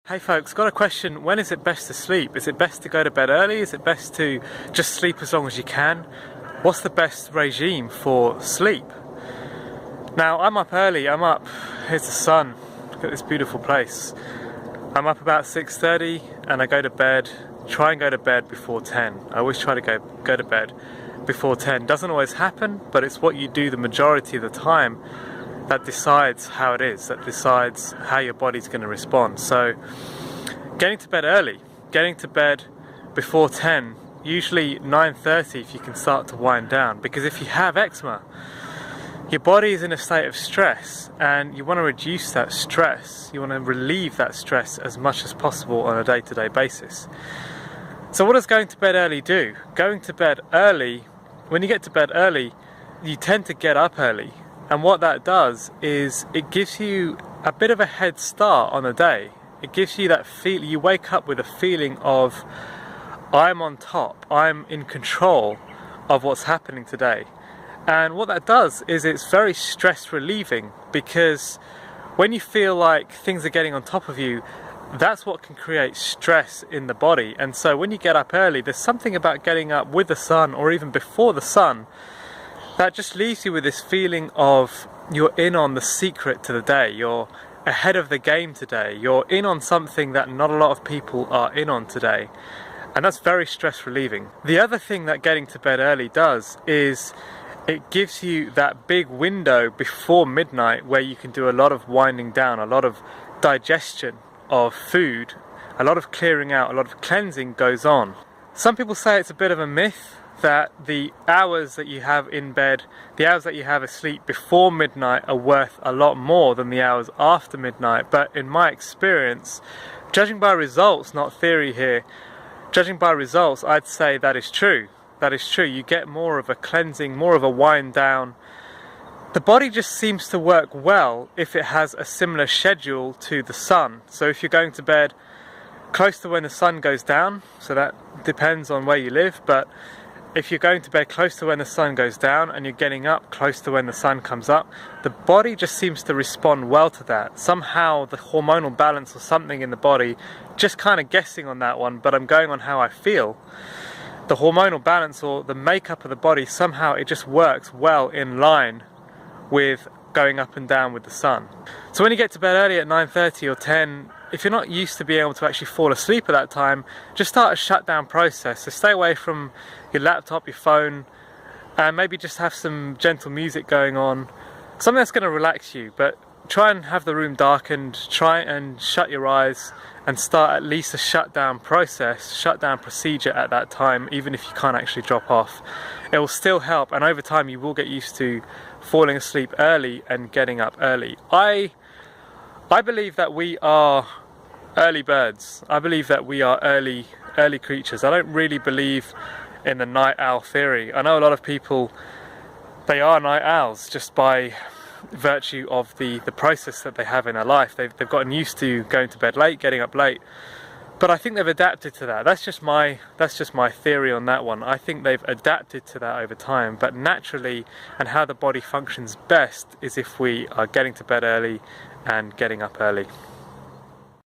Hey folks, got a question. When is it best to sleep? Is it best to go to bed early? Is it best to just sleep as long as you can? What's the best regime for sleep? Now, I'm up early. Here's the sun. Look at this beautiful place. I'm up about 6:30 and I go to bed, try and go to bed before 10. I always try to go to bed before 10. Doesn't always happen, but it's what you do the majority of the time that decides how it is, that decides how your body's going to respond. So getting to bed early, getting to bed before 10, usually 9:30 if you can start to wind down, because if you have eczema, your body is in a state of stress and you want to reduce that stress, you want to relieve that stress as much as possible on a day-to-day basis. So what does going to bed early do? Going to bed early, when you get to bed early, you tend to get up early. And what that does is it gives you a bit of a head start on the day. It gives you that feel, you wake up with a feeling of, I'm on top, I'm in control of what's happening today. And what that does is it's very stress relieving, because when you feel like things are getting on top of you, that's what can create stress in the body. And so when you get up early, there's something about getting up with the sun or even before the sun that just leaves you with this feeling of you're in on the secret to the day, you're ahead of the game today, you're in on something that not a lot of people are in on today. And that's very stress relieving. The other thing that getting to bed early does is it gives you that big window before midnight where you can do a lot of winding down, a lot of digestion of food, a lot of clearing out, a lot of cleansing goes on. Some people say it's a bit of a myth that the hours that you have in bed, the hours that you have asleep before midnight are worth a lot more than the hours after midnight. But in my experience, judging by results, not theory here, judging by results, I'd say that is true. That is true. You get more of a cleansing, more of a wind down. The body just seems to work well if it has a similar schedule to the sun. So if you're going to bed close to when the sun goes down, so that depends on where you live, but if you're going to bed close to when the sun goes down and you're getting up close to when the sun comes up, the body just seems to respond well to that. Somehow the hormonal balance or something in the body, just kind of guessing on that one, but I'm going on how I feel. The hormonal balance or the makeup of the body, somehow it just works well in line with going up and down with the sun. So when you get to bed early at 9:30 or 10, if you're not used to being able to actually fall asleep at that time, just start a shutdown process. So stay away from your laptop, your phone, and maybe just have some gentle music going on, something that's going to relax you. But try and have the room darkened, try and shut your eyes and start at least a shutdown process, shutdown procedure at that time, even if you can't actually drop off. It will still help, and over time you will get used to falling asleep early and getting up early. I believe that we are early birds. I believe that we are early creatures. I don't really believe in the night owl theory. I know a lot of people, they are night owls just by virtue of the process that they have in their life. They've gotten used to going to bed late, getting up late. But I think they've adapted to that. That's just my theory on that one. I think they've adapted to that over time. But naturally, and how the body functions best is if we are getting to bed early and getting up early.